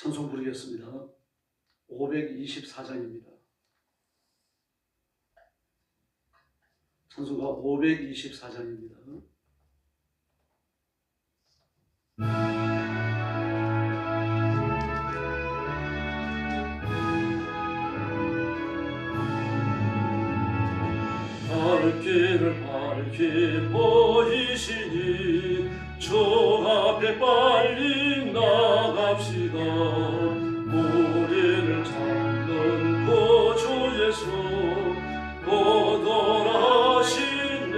찬송 부르겠습니다. 524장입니다. 찬송가 524장입니다. 길을 밝히 보이시니 주 앞에 빨리 나갑시다. 우리를 찾는 구주 예수 곧 오라시네.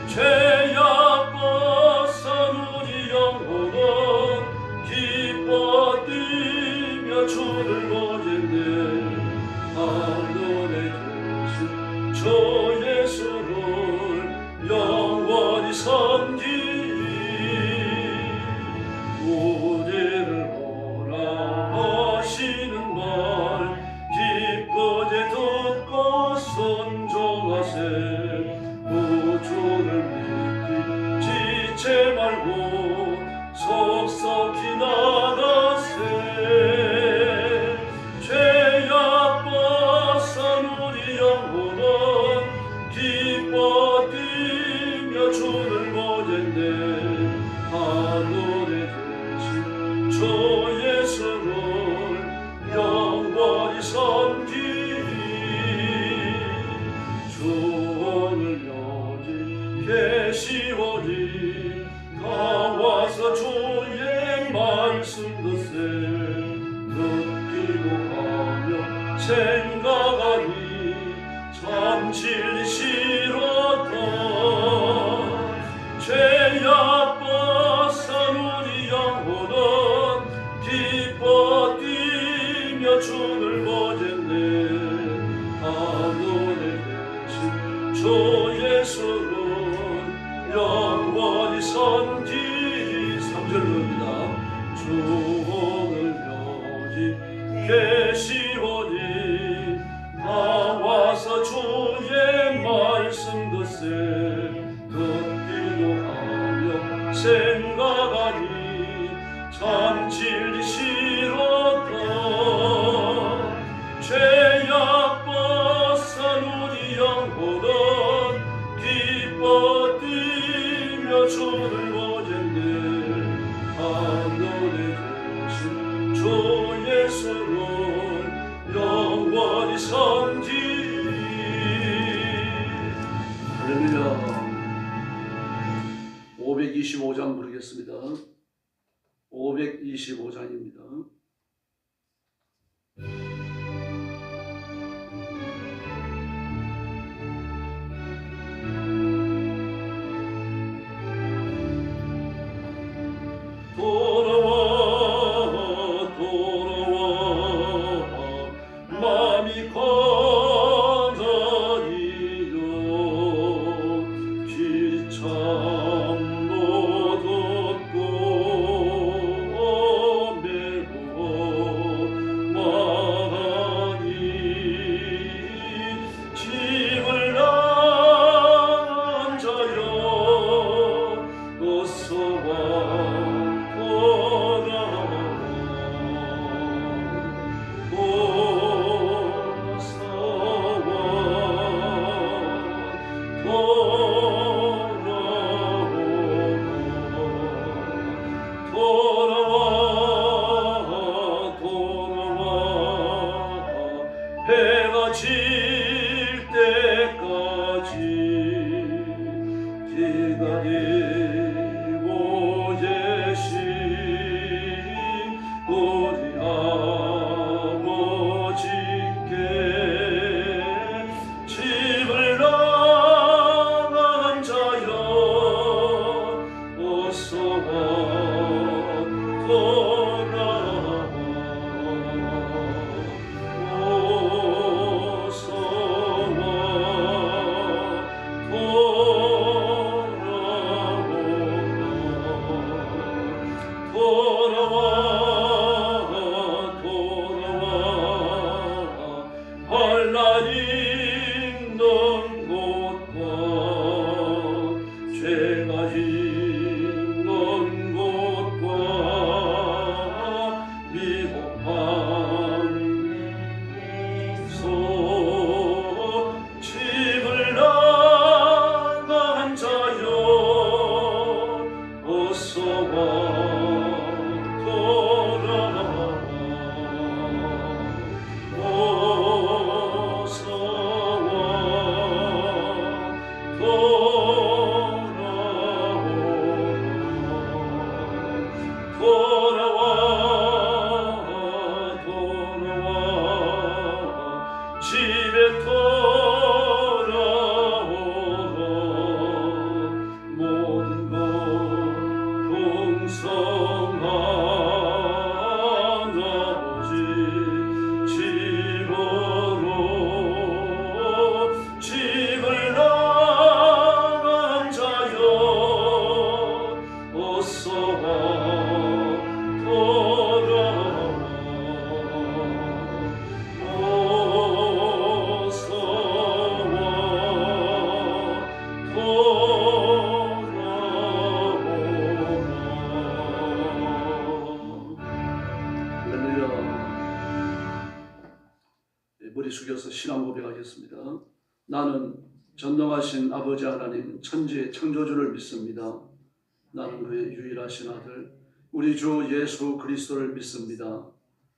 죄악 벗은 우리 영혼은 기뻐 뛰며 주를 보겠네. 하늘에 주 예수를 영원히 섬기니 우리를 오라 하시는 말 기쁘게 듣고 순종하세. 구주를 믿기 지체 말고 속속히 나가세. 죄악 벗은 우리 영혼은 기뻐 뛰며 주를 보겠네. 하늘에 계신 주 예수를 영원히 섬기니 주 오늘 여기 계시오니 다 와서 주의 말씀 듣세. 듣기도 하며 생각하니 참 진리시로다. 죄악 벗은 우리 영혼은 기뻐 뛰며 주를 보겠네. 하늘에 계신 주 예수를 영원히 섬기니 3절로입니다. 주 오늘 여기 계시오니 다 와서 주의 말씀 듣세. 듣기도 하며 생각하니 참 진리시로다. 죄악 벗은 우리 영혼은 기뻐 뛰며 주를 보겠네. 하늘에 계신 주 예수를 영원히 섬기니. 할렐루야. 525장 부르겠습니다. 525장입니다. 해가 질 때까지 기다리고 계신 우리 아버지께 집을 나간 자여 어서 와 돌아와. 머리 숙여서 신앙 고백하겠습니다. 나는 전능하신 아버지 하나님 천지의 창조주를 믿습니다. 나는 그의 유일하신 아들 우리 주 예수 그리스도를 믿습니다.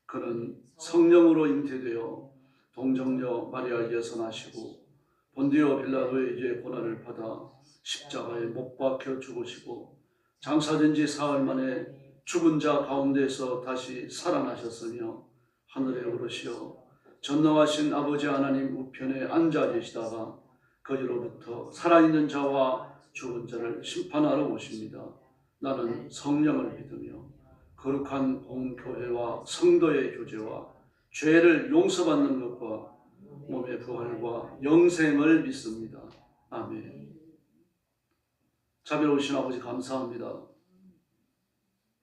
그는 성령으로 잉태되어 동정녀 마리아에게서 나시고 본디오 빌라도에게 고난을 받아 십자가에 못 박혀 죽으시고 장사된 지 사흘 만에 죽은 자 가운데서 다시 살아나셨으며 하늘에 오르시어 전능하신 아버지 하나님 우편에 앉아 계시다가 거기로부터 살아있는 자와 죽은 자를 심판하러 오십니다. 나는 성령을 믿으며 거룩한 공교회와 성도의 교제와 죄를 용서받는 것과 몸의 부활과 영생을 믿습니다. 아멘. 자비로우신 아버지 감사합니다.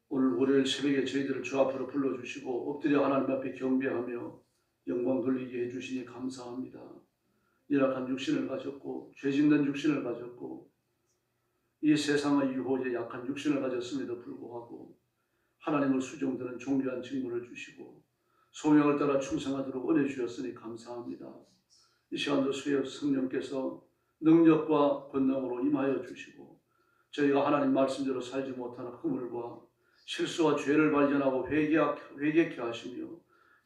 오늘 월요일 새벽에 저희들을 주 앞으로 불러주시고 엎드려 하나님 앞에 경배하며 영광 돌리게 해주시니 감사합니다. 열악한 육신을 가졌고 죄짓는 육신을 가졌고 이 세상의 유혹에 약한 육신을 가졌음에도 불구하고 하나님을 수종드는 존귀한 직분을 주시고 소명을 따라 충성하도록 은혜 주셨으니 감사합니다. 이 시간도 주의 성령께서 능력과 권능으로 임하여 주시고 저희가 하나님 말씀대로 살지 못하는 허물과 실수와 죄를 발견하고 회개케 하시며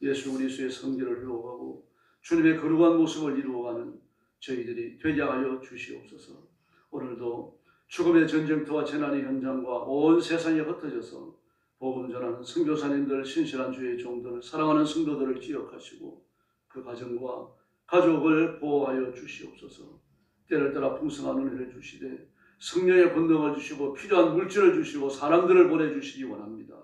예수 그리스도의 성질을 회복하고 주님의 거룩한 모습을 이루어가는 저희들이 되게 하여 주시옵소서. 오늘도 죽음의 전쟁터와 재난의 현장과 온 세상에 흩어져서 복음 전하는 선교사님들, 신실한 주의 종들, 사랑하는 성도들을 기억하시고 그 가정과 가족을 보호하여 주시옵소서. 때를 따라 풍성한 은혜를 주시되 성령의 권능을 주시고 필요한 물질을 주시고 사람들을 보내주시기 원합니다.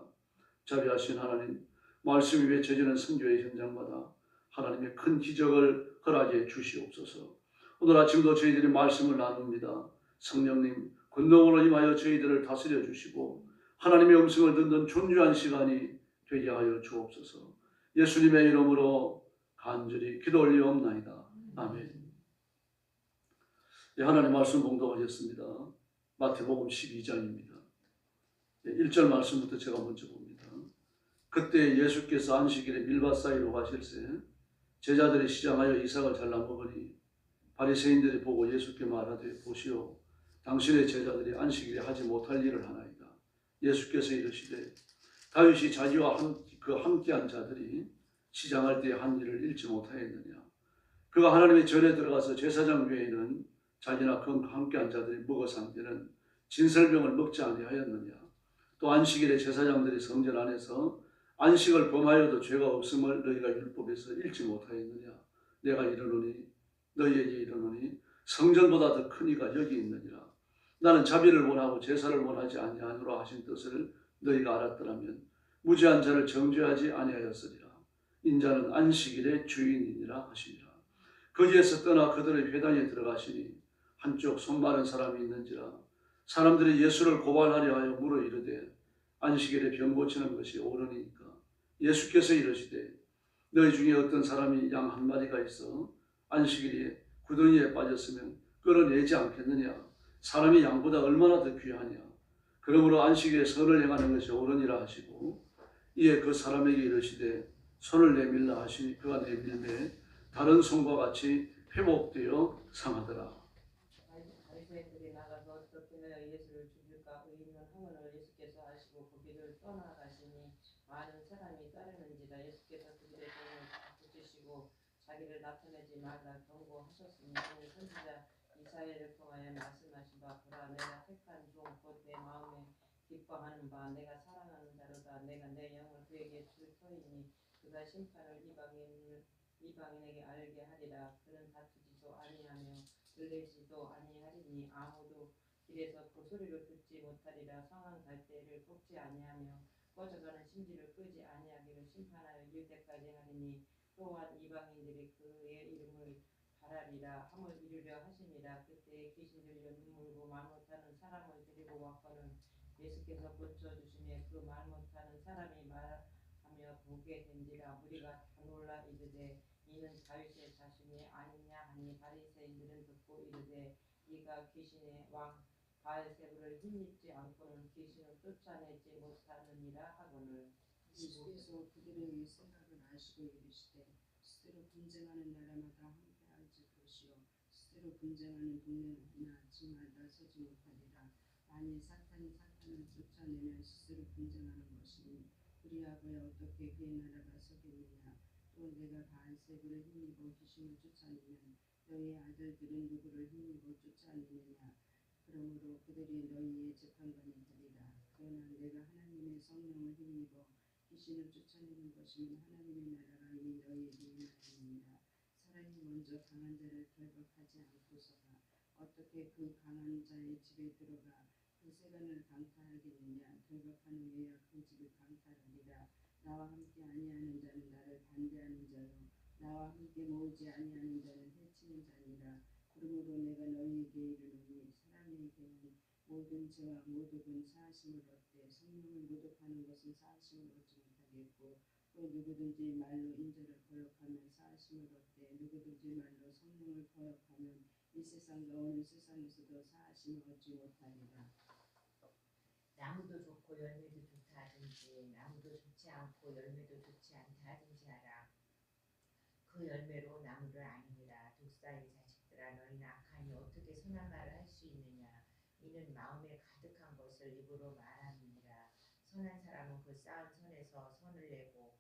자비하신 하나님, 말씀이 외쳐지는 선교의 현장마다 하나님의 큰 기적을 허락해 주시옵소서. 오늘 아침도 저희들이 말씀을 나눕니다. 성령님 권능으로 임하여 저희들을 다스려 주시고 하나님의 음성을 듣는 존귀한 시간이 되게 하여 주옵소서. 예수님의 이름으로 간절히 기도 올리옵나이다. 아멘. 하나님 말씀 봉독하겠습니다. 마태복음 12장입니다. 1절 말씀부터 제가 먼저 봅니다. 그때 예수께서 안식일에 밀밭 사이로 가실새 제자들이 시장하여 이삭을 잘라 먹으니 바리새인들이 보고 예수께 말하되 보시오 당신의 제자들이 안식일에 하지 못할 일을 하나이다. 예수께서 이르시되 다윗이 자기와 함께한 자들이 시장할 때 한 일을 잃지 못하였느냐. 그가 하나님의 전에 들어가서 제사장 외에는 자기나 그 함께한 자들이 먹어 산 때는 진설병을 먹지 아니하였느냐. 또 안식일에 제사장들이 성전 안에서 안식을 범하여도 죄가 없음을 너희가 율법에서 읽지 못하였느냐. 내가 이르노니 너희에게 이르노니 성전보다 더 큰 이가 여기 있느니라. 나는 자비를 원하고 제사를 원하지 아니하노라 하신 뜻을 너희가 알았더라면 무죄한 자를 정죄하지 아니하였으리라. 인자는 안식일의 주인이니라 하시니라. 거기에서 떠나 그들의 회당에 들어가시니 한쪽 손 마른 사람이 있는지라. 사람들이 예수를 고발하려 하여 물어 이르되 안식일에 병 고치는 것이 옳으니까. 예수께서 이르시되 너희 중에 어떤 사람이 양 한 마리가 있어 안식일에 구덩이에 빠졌으면 끌어내지 않겠느냐. 사람이 양보다 얼마나 더 귀하냐. 그러므로 안식일에 선을 행하는 것이 옳으니라 하시고 이에 그 사람에게 이르시되 손을 내밀라 하시니 그가 내밀매 다른 손과 같이 회복되어 상하더라. 바리새인들이 나가서 어떻게 내어 예수를 죽일까 의논 하거늘 예수께서 하시고 거기를 떠나가시니 많은 사람이 따르는지라. 예수께서 그들의 손을 붙이시고 자기를 나타내지 말라 경고하셨으니 이는 선지자 이사야를 통하여 말씀하신 바 보라 내가 택한 종 곧 내 마음에 기뻐하는 바 내가 사랑하는 자로다. 내가 내 영을 그에게 줄 터이니 그가 심판을 이방인에게 알게 하리라. 그는 다투지도 아니하며 들리지도 아니하리니 아무도 길에서 그 소리를 듣지 못하리라. 성한 갈대를 꺾지 아니하며 꺼져가는 심지를 끄지 아니하기를 심판하여 이을 때까지 하리니 또한 이방인들이 그의 이름을 바라리라 함을 이루려 하시니라. 그때 귀신 들려 눈물고 말 못하는 사람을 데리고 왔거늘 예수께서 고쳐주시며 그 말 못하는 사람이 말하며 보게 된지라. 우리가 다 놀라 이르되 이는 다윗의 자손이 아니냐 하니 바리새인들은 듣고 이르되 이가 귀신의 왕 바알세불을 힘입지 않고는 귀신을 쫓아내지 못하느니라 하거늘. 예수께서 그들의 생각을 아시고 이르시되 스스로 분쟁하는 나라마다 황폐할지 것이요 스스로 분쟁하는 동네나 집마다 서지 못하리라. 만일 사탄이 사탄을 쫓아내면 스스로 분쟁하는 것이니 그리하고야 어떻게 그의 나라가 서겠느냐. 또 내가 바알세불을 힘입어 귀신을 쫓아내면 너희 아들들은 누구를 힘입어 쫓아내느냐. 그러므로 그들이 너희의 재판관이 되리라. 그러나 내가 하나님의 성령을 힘입어 귀신을 쫓아내는 것이면 하나님의 나라가 이미 너희에게 임하느니라. 사람이 먼저 강한 자를 결박하지 않고서야 어떻게 그 강한 자의 집에 들어가 그 세간을 강탈하겠느냐. 결박한 후에야 그 집을 강탈하리라. 나와 함께 아니하는 자는 나를 반대하는 자요 나와 함께 모으지 아니하는 자는 해치는 자니라. 그러므로 내가 너희에게 이르노니 사람에게는 모든 죄와 모독은 사하심을 얻되 성령을 모독하는 것은 사하심을 얻지 못하겠고 또 누구든지 말로 인자를 거역하면 사하심을 얻되 누구든지 말로 성령을 거역하면 이 세상과 오는 세상에서도 사하심을 얻지 못하리라. 나무도 좋고 열매도 좋다 하든지 나무도 좋지 않고 열매도 좋지 않다 하든지 하라. 그 열매로 나무를 아느니라. 독사의 자식들아 너희는 악하니 어떻게 선한 말을 할 수 있느냐. 이는 마음에 가득한 것을 입으로 말함이니라. 선한 사람은 그 쌓은 선에서 선을 내고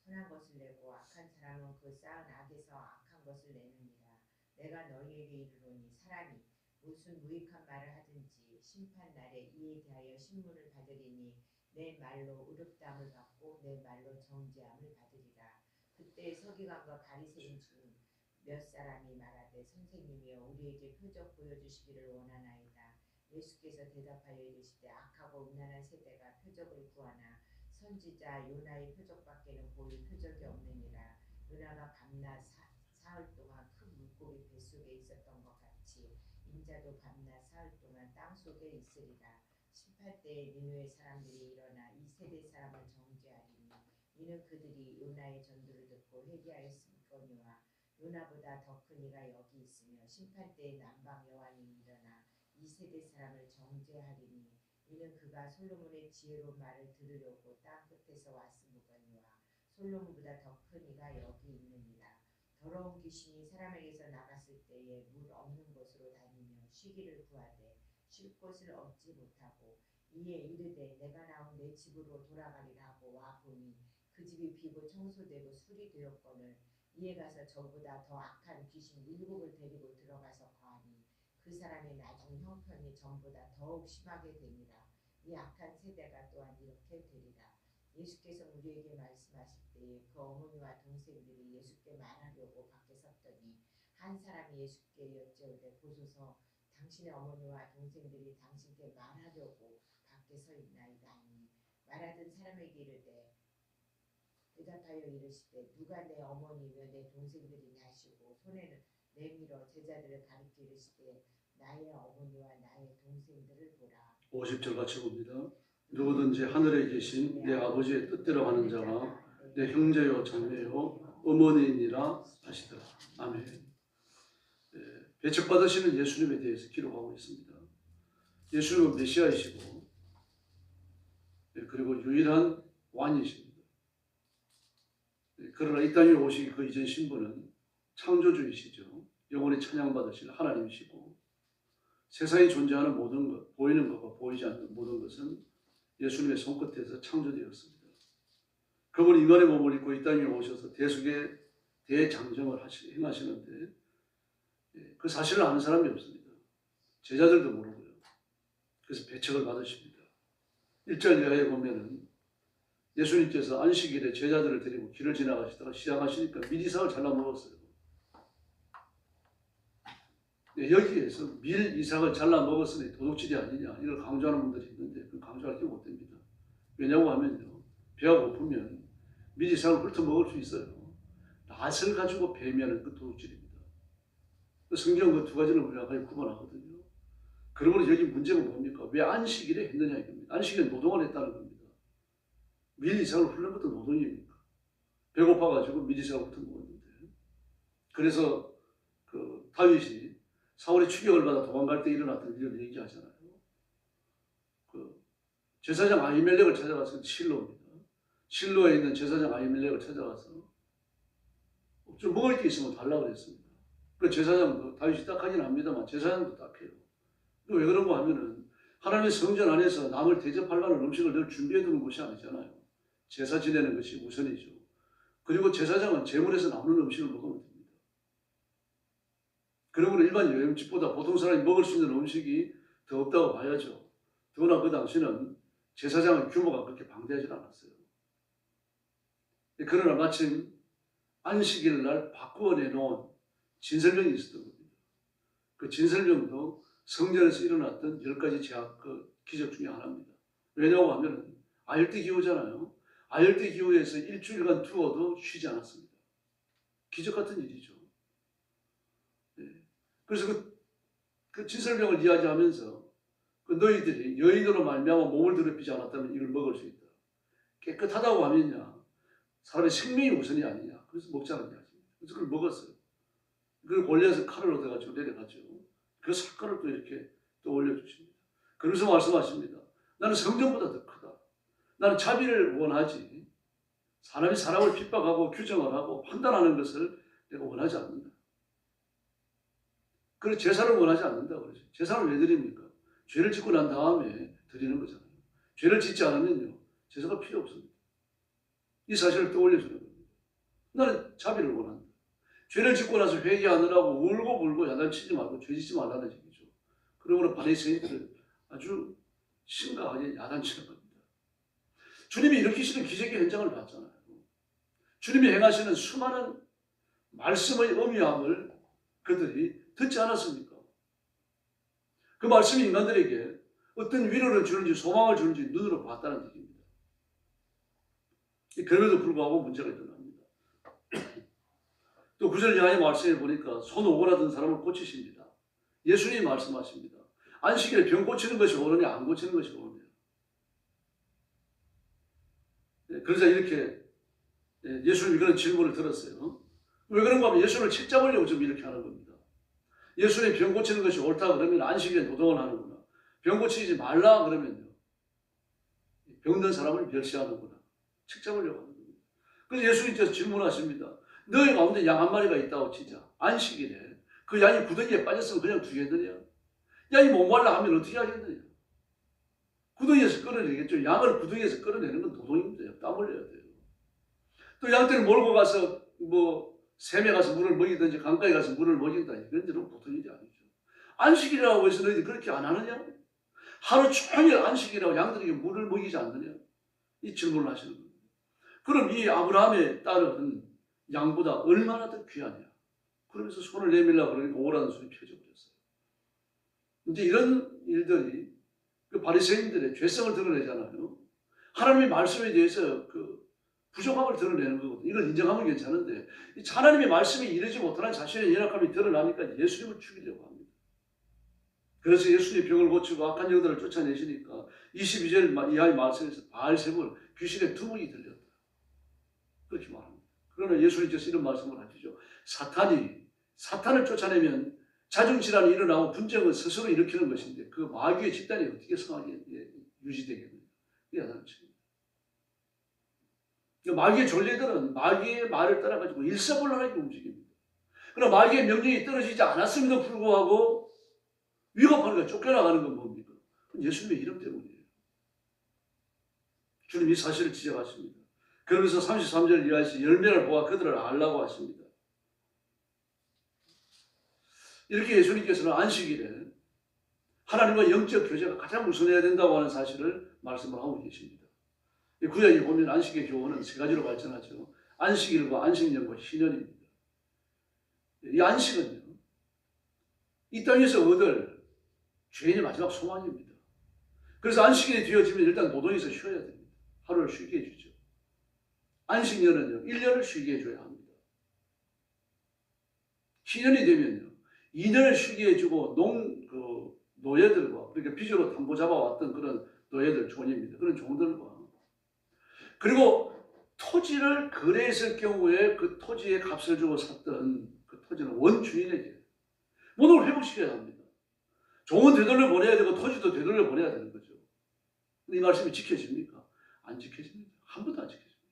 선한 것을 내고 악한 사람은 그 쌓은 악에서 악한 것을 내느니라. 내가 너희에게 이르노니 사람이 무슨 무익한 말을 하든지 심판 날에 이에 대하여 신문을 받으리니 내 말로 의롭다함을 받고 내 말로 정죄함을 받으리라. 그때 서기관과 바리새인 중 몇 사람이 말하되 선생님이여 우리에게 표적 보여주시기를 원하나이다. 예수께서 대답하여 이르시되 악하고 음란한 세대가 표적을 구하나 선지자 요나의 표적밖에는 보일 표적이 없느니라. 요나가 밤낮 사흘 동안 큰 물고기 뱃속에 있었던 것 같이 인자도 밤낮 사흘 동안 땅속에 있으리라. 심판 때에 니느웨 사람들이 일어나 이 세대 사람을 정죄하리니 이는 그들이 요나의 전도를 듣고 회개하였음거니와 요나보다 더 큰 이가 여기 있으며 심판 때에 남방 여호와님이 일어나 이 세대 사람을 정죄하리니 이는 그가 솔로몬의 지혜로운 말을 들으려고 땅 끝에서 왔음거니와 솔로몬보다 더 큰 이가 여기 있느니라. 더러운 귀신이 사람에게서 나갔을 때에 물 없는 곳으로 다니며 쉬기를 구하되 쉴 곳을 얻지 못하고 이에 이르되 내가 나온 내 집으로 돌아가리라 하고 와 보니 그 집이 비고 청소되고 수리되었거늘 이에 가서 저보다 더 악한 귀신 7을 데리고 들어가서 거하니 그 사람의 나중 형편이 전보다 더욱 심하게 되니라. 이 악한 세대가 또한 이렇게 되리라. 예수께서 우리에게 말씀하실 때에 그 어머니와 동생들이 예수께 말하려고 밖에 섰더니 한 사람이 예수께 여짜오되 보소서 당신의 어머니와 동생들이 당신께 말하려고 밖에 서 있나이다 하니 말하던 사람에게 이르되 대답하여 이르시되 누가 내 어머니며 내 동생들이냐 하시고 손에는 내밀어 제자들을 가리켜 이르시되 나의 어머니와 나의 동생들을 보라. 50절 같이 봅니다. 누구든지 하늘에 계신 내 아버지의 뜻대로 하는 자가 내 형제요 자매요 어머니이니라 하시더라. 아멘. 배척받으시는 예수님에 대해서 기록하고 있습니다. 예수님은 메시아이시고 그리고 유일한 왕이십니다. 그러나 이 땅에 오시기 그 이전 신분은 창조주이시죠. 영원히 찬양받으실 하나님이시고 세상에 존재하는 모든 것, 보이는 것과 보이지 않는 모든 것은 예수님의 손끝에서 창조되었습니다. 그분이 인간의 몸을 입고 이 땅에 오셔서 대속의 대장정을 행하시는데 그 사실을 아는 사람이 없습니다. 제자들도 모르고요. 그래서 배척을 받으십니다. 1절 이하에 보면은 예수님께서 안식일에 제자들을 데리고 길을 지나가시다가 시장하시니까 밀이삭을 잘라 먹었어요. 여기에서 밀이삭을 잘라 먹었으니 도둑질이 아니냐 이걸 강조하는 분들이 있는데 그 강조할 게 못 됩니다. 왜냐고 하면요. 배가 고프면 밀이삭을 훑어 먹을 수 있어요. 낫을 가지고 베면 그 도둑질입니다. 성경 그 두 가지를 우리가 구분하거든요. 그러므로 여기 문제가 뭡니까? 왜 안식일에 했느냐 이겁니다. 안식일에 노동을 했다는 겁니다. 밀이삭을 훑는 것도 노동입니까? 배고파가지고 밀이삭을 훑어 먹었는데 그래서 그 다윗이 사울이 추격을 받아 도망갈 때 일어났던 일을 얘기하잖아요. 그 제사장 아히멜렉을 찾아가서 실로입니다. 실로에 있는 제사장 아히멜렉을 찾아가서 좀 먹을 게 있으면 달라고 그랬습니다. 그 제사장도 다윗이 딱하긴 합니다만 제사장도 딱해요. 왜 그런 거 하면은 하나님의 성전 안에서 남을 대접할 만한 음식을 늘 준비해 두는 것이 아니잖아요. 제사 지내는 것이 우선이죠. 그리고 제사장은 제물에서 나오는 음식을 먹으면 됩니다. 그러므로 일반 여행집보다 보통 사람이 먹을 수 있는 음식이 더 없다고 봐야죠. 더구나 그 당시는 제사장의 규모가 그렇게 방대하지 않았어요. 그러나 마침 안식일 날 바꾸어 내놓은 진설명이 있었던 겁니다. 그 진설명도 성전에서 일어났던 10가지 기적 중에 하나입니다. 왜냐고 하면 아열대 기후잖아요. 아열대 기후에서 일주일간 투어도 쉬지 않았습니다. 기적 같은 일이죠. 네. 그래서 그 진설명을 이야기하면서 그 너희들이 여인으로 말미암아 몸을 더럽히지 않았다면 이걸 먹을 수 있다. 깨끗하다고 하면야 사람의 생명이 우선이 아니냐. 그래서 먹자는 이야기입니다. 그래서 그걸 먹었어요. 그걸 골리앗은 칼을 얻어가지고 내려갔죠. 그 사건을 또 이렇게 또 올려주십니다. 그러면서 말씀하십니다. 나는 성전보다 더 크다. 나는 자비를 원하지. 사람이 사람을 핍박하고 규정을 하고 판단하는 것을 내가 원하지 않는다. 그래서 제사를 원하지 않는다 그러죠. 제사를 왜 드립니까? 죄를 짓고 난 다음에 드리는 거잖아요. 죄를 짓지 않으면요. 제사가 필요 없습니다. 이 사실을 떠올려주는 겁니다. 나는 자비를 원한다. 죄를 짓고 나서 회개하느라고 울고 불고 야단치지 말고 죄 짓지 말라는 얘기죠. 그러므로 바리새인들을 아주 심각하게 야단치는 겁니다. 주님이 일으키시는 기적의 현장을 봤잖아요. 주님이 행하시는 수많은 말씀의 의미함을 그들이 듣지 않았습니까? 그 말씀이 인간들에게 어떤 위로를 주는지 소망을 주는지 눈으로 봤다는 얘기입니다. 그럼에도 불구하고 문제가 일어납니다. 또 9절 이하의 말씀에 보니까 손 오그라든 사람을 고치십니다. 예수님이 말씀하십니다. 안식일에 병 고치는 것이 옳으냐 안 고치는 것이 옳으냐. 그러자 이렇게 예수님이 그런 질문을 들었어요. 왜 그런가 하면 예수를 책잡으려고 좀 이렇게 하는 겁니다. 예수님이 병 고치는 것이 옳다 그러면 안식일에 노동을 하는구나. 병 고치지 말라 그러면요. 병든 사람을 멸시하는구나. 책잡으려고 하는 겁니다. 그래서 예수님께서 질문하십니다. 너희 가운데 양 한 마리가 있다고 치자. 안식일에 그 양이 구덩이에 빠졌으면 그냥 두겠느냐? 양이 목말라 하면 어떻게 하겠느냐? 구덩이에서 끌어내겠죠. 양을 구덩이에서 끌어내는 건 노동입니다. 땀 흘려야 돼요. 또 양떼를 몰고 가서 샘에 가서 물을 먹이든지 강가에 가서 물을 먹인다. 이런 일은 보통 일이 아니죠. 안식일이라고 해서 너희들 그렇게 안 하느냐? 하루 종일 안식이라고 양들에게 물을 먹이지 않느냐? 이 질문을 하시는 겁니다. 그럼 이 아브라함의 딸은 양보다 얼마나 더 귀하냐? 그러면서 손을 내밀려고 그러니까 오라는 손이 펴져버렸어요. 이제 이런 일들이 그 바리새인들의 죄성을 드러내잖아요. 하나님의 말씀에 대해서 그 부족함을 드러내는 거거든요. 이걸 인정하면 괜찮은데 하나님의 말씀에 이르지 못하는 자신의 연약함이 드러나니까 예수님을 죽이려고 합니다. 그래서 예수님이 병을 고치고 악한 영들을 쫓아내시니까 22절 이하의 말씀에서 바알세불 귀신의 두목이 들렸다. 그렇게 말합니다. 그러나 예수님께서 이런 말씀을 하시죠. 사탄을 쫓아내면 자중질환이 일어나고 분쟁은 스스로 일으키는 것인데 그 마귀의 집단이 어떻게 성하게 유지되겠느냐. 이게 하나님 칩니다. 마귀의 존재들은 마귀의 말을 따라가지고 일사불란하게 움직입니다. 그러나 마귀의 명령이 떨어지지 않았음에도 불구하고 위협하니까 쫓겨나가는 건 뭡니까? 예수님의 이름 때문이에요. 주님이 사실을 지적하십니다. 그러면서 33절 이하에서 열매를 보아 그들을 알라고 하십니다. 이렇게 예수님께서는 안식일에 하나님과 영적 교제가 가장 우선해야 된다고 하는 사실을 말씀을 하고 계십니다. 구약에 보면 안식의 교훈은 세 가지로 발전하죠. 안식일과 안식년과 희년입니다. 이 안식은요, 이 땅에서 얻을 죄인의 마지막 소망입니다. 그래서 안식일이 되어지면 일단 노동에서 쉬어야 됩니다. 하루를 쉬게 해주죠. 안식년은요, 1년을 쉬게 해줘야 합니다. 희년이 되면요, 2년을 쉬게 해주고 노예들과, 그러니까 빚으로 담보 잡아왔던 그런 노예들, 종입니다. 그런 종들과. 그리고 토지를 거래했을 경우에 그 토지의 값을 주고 샀던 그 토지는 원주인에게. 모든 걸 회복시켜야 합니다. 종은 되돌려 보내야 되고 토지도 되돌려 보내야 되는 거죠. 근데 이 말씀이 지켜집니까? 안 지켜집니다. 한 번도 안 지켜집니다.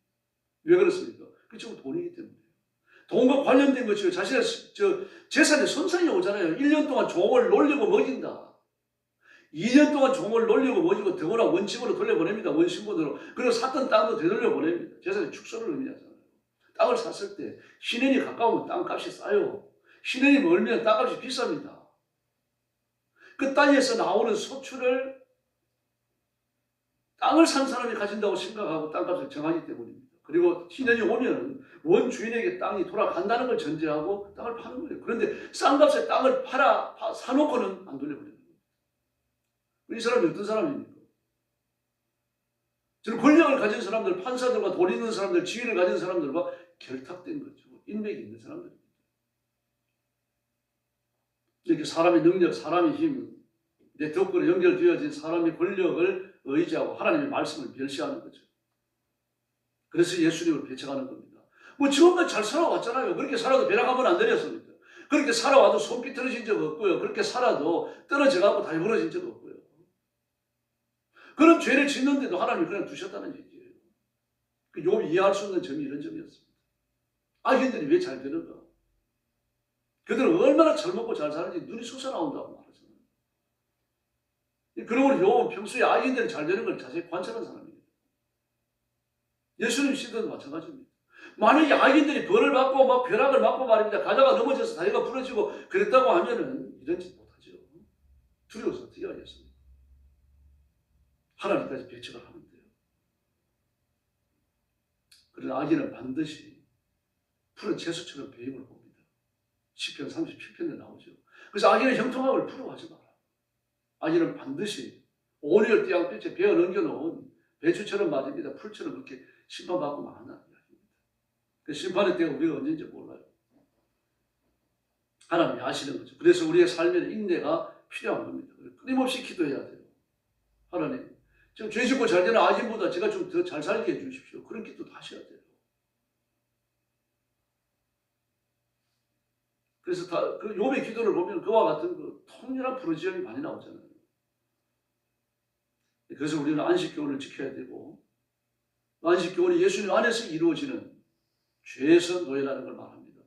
왜 그렇습니까? 그쪽은 돈이기 때문에. 돈과 관련된 것이 자신의 재산에 손상이 오잖아요. 1년 동안 종을 놀리고 먹인다. 2년 동안 종을 놀리고 먹이고 더구나 원칙으로 돌려보냅니다. 원신분으로. 그리고 샀던 땅도 되돌려보냅니다. 재산의 축소를 의미하잖아요. 땅을 샀을 때 신현이 가까우면 땅값이 싸요. 신현이 멀면 땅값이 비쌉니다. 그 땅에서 나오는 소출을 땅을 산 사람이 가진다고 생각하고 땅값을 정하기 때문입니다. 그리고 신현이 오면 원주인에게 땅이 돌아간다는 걸 전제하고 땅을 파는 거예요. 그런데 싼 값에 땅을 사놓고는 안 돌려버려요. 이 사람이 어떤 사람입니까? 저는 권력을 가진 사람들, 판사들과 돈 있는 사람들, 지위를 가진 사람들과 결탁된 거죠. 인맥이 있는 사람들입니다. 이렇게 사람의 능력, 사람의 힘, 네트워크로 연결되어진 사람의 권력을 의지하고 하나님의 말씀을 멸시하는 거죠. 그래서 예수님을 배척하는 겁니다. 뭐 지금까지 잘 살아왔잖아요. 그렇게 살아도 벼락한번 안 내렸습니다. 그렇게 살아와도 손 삐뚤어진 적 없고요. 그렇게 살아도 떨어져가고 다리 부러진 적 없고요. 그런 죄를 짓는데도 하나님이 그냥 두셨다는 얘기예요. 그 욥이 이해할 수 없는 점이 이런 점이었습니다. 악인들이 왜 잘 되는가? 그들은 얼마나 잘 먹고 잘 사는지 눈이 솟아나온다고 말하잖아요. 그러므로 욥은 평소에 악인들이 잘 되는 걸 자세히 관찰한 사람입니다. 예수님 시대도 마찬가지입니다. 만약에 악인들이 벌을 받고 막 벼락을 맞고 말입니다. 가다가 넘어져서 다리가 부러지고 그랬다고 하면은 이런 짓 못하죠. 두려워서 어떻게 하겠습니까? 하나님까지 배척을 하는데요. 그러나 악인은 반드시 푸른 채소처럼 배임을 봅니다. 시편 37편에 나오죠. 그래서 악인은 형통함을 부러워하지 마라. 악인은 반드시 온유를 띠양볕에 베어 넘겨놓은 배추처럼 맞습니다. 풀처럼 그렇게 심판받고 만한다는 이야기입니다. 그 심판의 때가 우리가 언제인지 몰라요. 하나님이 아시는 거죠. 그래서 우리의 삶에는 인내가 필요한 겁니다. 끊임없이 기도해야 돼요. 하나님, 지금 죄 짓고 잘 되는 악인보다 제가 좀 더 잘 살게 해주십시오. 그런 기도도 하셔야 돼요. 그래서 그 욥의 기도를 보면 그와 같은 그 통렬한 부르짖음이 많이 나오잖아요. 그래서 우리는 안식교훈을 지켜야 되고, 안식교훈이 예수님 안에서 이루어지는 죄에서 노예라는 걸 말합니다.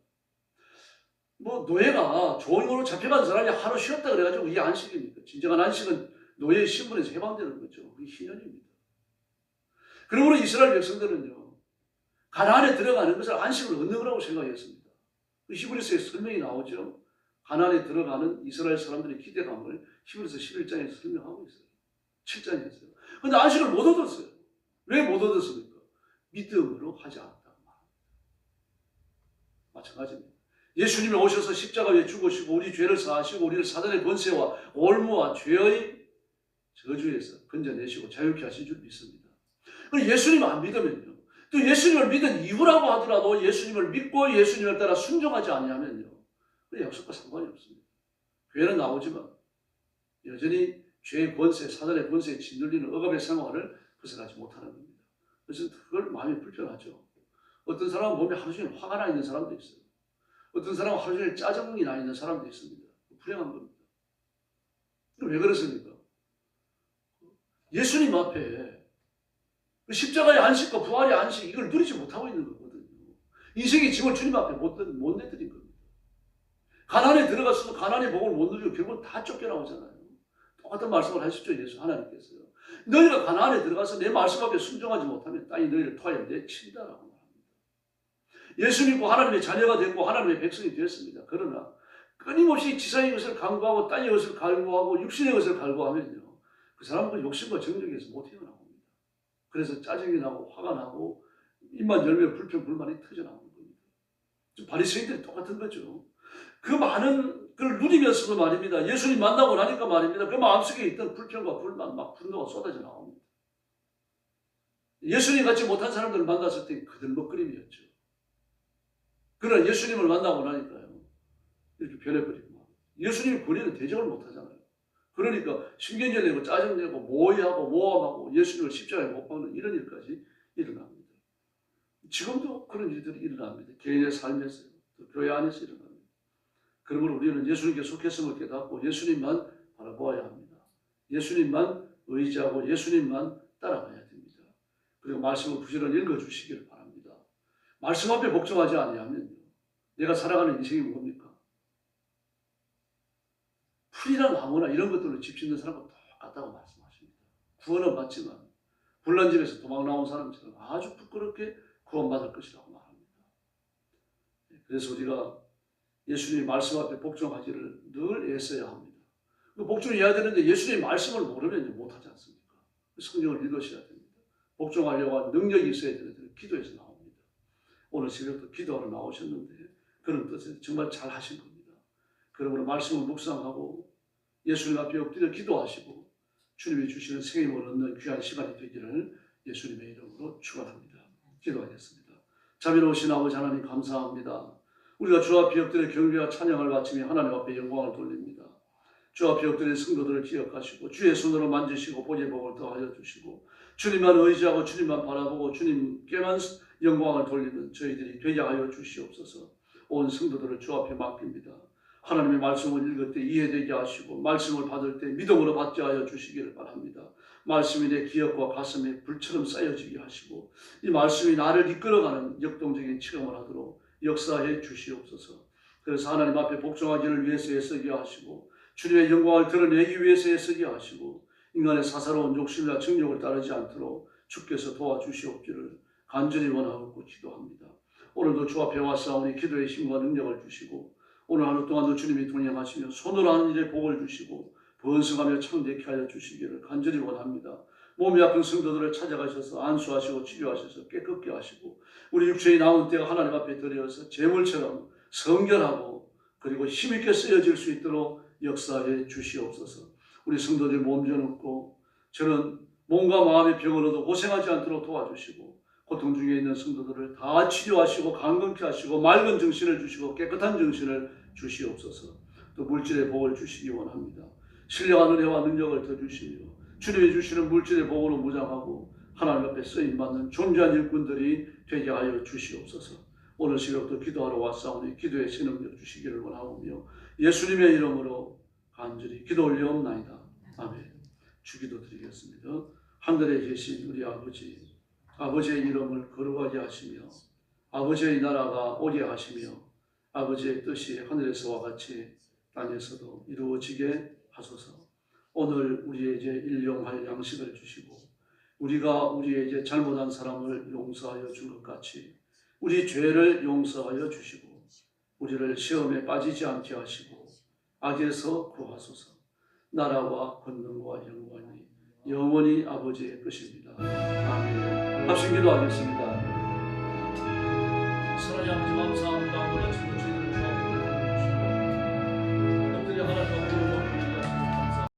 뭐 노예가 종으로 잡혀간 사람이 하루 쉬었다 그래가지고 이게 안식입니까? 진정한 안식은 노예의 신분에서 해방되는 거죠. 그게 희년입니다. 그러므로 이스라엘 백성들은요, 가나안에 들어가는 것을 안식을 얻는 거라고 생각했습니다. 히브리서에 설명이 나오죠. 가나안에 들어가는 이스라엘 사람들의 기대감을 히브리서 11장에 설명하고 있어요. 7장에서요. 그런데 안식을 못 얻었어요. 왜 못 얻었습니까? 믿음으로 하지 않았다고 말합니다. 마찬가지입니다. 예수님이 오셔서 십자가에 죽으시고 우리 죄를 사하시고 우리를 사단의 권세와 올무와 죄의 저주에서 건져내시고 자유케 하신 줄 믿습니다. 예수님 안 믿으면요, 또 예수님을 믿은 이후라고 하더라도 예수님을 믿고 예수님을 따라 순종하지 아니하면요, 그 약속과 상관이 없습니다. 교회는 나오지만 여전히 죄의 권세, 사단의 권세에 짓눌리는 억압의 생활을 벗어나지 못하는 겁니다. 그래서 그걸 마음이 불편하죠. 어떤 사람은 보면 하루 종일 화가 나 있는 사람도 있어요. 어떤 사람은 하루 종일 짜증이 나 있는 사람도 있습니다. 불행한 겁니다. 왜 그렇습니까? 예수님 앞에 그 십자가의 안식과 부활의 안식, 이걸 누리지 못하고 있는 거거든요. 인생의 짐을 주님 앞에 못 내드린 겁니다. 가나안에 들어갔어도 가나안의 복을 못 누리고 결국은 다 쫓겨나오잖아요. 똑같은 말씀을 하셨죠, 예수 하나님께서요. 너희가 가나안에 들어가서 내 말씀 앞에 순종하지 못하면 땅이 너희를 토하여 내친다라고 말합니다. 예수 믿고 하나님의 자녀가 됐고 하나님의 백성이 되었습니다. 그러나 끊임없이 지상의 것을 간구하고 땅의 것을 간구하고 육신의 것을 간구하면요, 그 사람은 그 욕심과 정욕에서 못 헤어나옵니다. 그래서 짜증이 나고 화가 나고 입만 열면 불평 불만이 터져나오는 겁니다. 바리새인들이 똑같은 거죠. 그 많은 걸 누리면서도 말입니다, 예수님 만나고 나니까 말입니다, 그 마음속에 있던 불평과 불만, 막 분노가 쏟아져 나옵니다. 예수님 같지 못한 사람들을 만났을 때 그들먹거림이었죠. 그러나 예수님을 만나고 나니까요, 이렇게 변해버리고, 예수님이 권위는 대적을 못하잖아요. 그러니까 신경질 내고 짜증내고 모의하고 모함하고 예수님을 십자가에 못 박는 이런 일까지 일어납니다. 지금도 그런 일들이 일어납니다. 개인의 삶에서, 또 교회 안에서 일어납니다. 그러므로 우리는 예수님께 속했음을 깨닫고 예수님만 바라보아야 합니다. 예수님만 의지하고 예수님만 따라가야 됩니다. 그리고 말씀을 부지런히 읽어주시기를 바랍니다. 말씀 앞에 복종하지 아니하면요, 내가 살아가는 인생이 뭡니까? 풀이나 나무나 이런 것들로 집 짓는 사람과 똑같다고 말씀하십니다. 구원은 받지만 불난 집에서 도망 나온 사람처럼 아주 부끄럽게 구원받을 것이라고 말합니다. 그래서 우리가 예수님의 말씀 앞에 복종하기를 늘 애써야 합니다. 복종해야 되는데 예수님의 말씀을 모르면 못하지 않습니까? 성경을 읽으셔야 됩니다. 복종하려고 하는 능력이 있어야 되는데 기도에서 나옵니다. 오늘 새벽도 기도하러 나오셨는데 그런 뜻에 정말 잘 하신 겁니다. 그러므로 말씀을 묵상하고 예수님 앞에 엎드려 기도하시고 주님이 주시는 생명을 얻는 귀한 시간이 되기를 예수님의 이름으로 축원합니다. 기도하겠습니다. 자비로우신 아버지 하나님 감사합니다. 우리가 주 앞에 엎드려 경배와 찬양을 바치며 하나님 앞에 영광을 돌립니다. 주 앞에 엎드린 성도들을 기억하시고 주의 손으로 만지시고 복의 복을 더하여 주시고 주님만 의지하고 주님만 바라보고 주님께만 영광을 돌리는 저희들이 되게 하여 주시옵소서. 온 성도들을 주 앞에 맡깁니다. 하나님의 말씀을 읽을 때 이해되게 하시고 말씀을 받을 때 믿음으로 받게 하여 주시기를 바랍니다. 말씀이 내 기억과 가슴에 불처럼 쌓여지게 하시고 이 말씀이 나를 이끌어가는 역동적인 체험을 하도록 역사해 주시옵소서. 그래서 하나님 앞에 복종하기를 위해서 애쓰게 하시고 주님의 영광을 드러내기 위해서 애쓰게 하시고 인간의 사사로운 욕심이나 정욕을 따르지 않도록 주께서 도와주시옵기를 간절히 원하고 기도합니다. 오늘도 주 앞에 왔사오니 기도의 힘과 능력을 주시고 오늘 하루 동안도 주님이 동행하시며 손으로 하는 일에 복을 주시고 번성하며 창대케 하여 주시기를 간절히 원합니다. 몸이 아픈 성도들을 찾아가셔서 안수하시고 치료하셔서 깨끗게 하시고 우리 육체의 남은 때가 하나님 앞에 드려서 제물처럼 성결하고 그리고 힘있게 쓰여질 수 있도록 역사해 주시옵소서. 우리 성도들이 몸전 없고 저는 몸과 마음의 병을 얻어 고생하지 않도록 도와주시고 고통 중에 있는 성도들을 다 치료하시고 강건케 하시고 맑은 정신을 주시고 깨끗한 정신을 주시옵소서. 또 물질의 복을 주시기 원합니다. 신령한 은혜와 능력을 더 주시며 주님이 주시는 물질의 복으로 무장하고 하나님 앞에 쓰임받는 존귀한 일꾼들이 되게 하여 주시옵소서. 오늘 새벽도 기도하러 왔사오니 기도의 신능력 주시기를 원하오며 예수님의 이름으로 간절히 기도 올려옵나이다. 아멘. 주기도 드리겠습니다. 하늘에 계신 우리 아버지, 아버지의 이름을 거룩하게 하시며 아버지의 나라가 오게 하시며 아버지의 뜻이 하늘에서와 같이 땅에서도 이루어지게 하소서. 오늘 우리에게 일용할 양식을 주시고 우리가 우리에게 잘못한 사람을 용서하여 준 것 같이 우리 죄를 용서하여 주시고 우리를 시험에 빠지지 않게 하시고 악에서 구하소서. 나라와 권능과 영광이 영원히 아버지의 것입니다. 아멘. 합심 기도하겠습니다.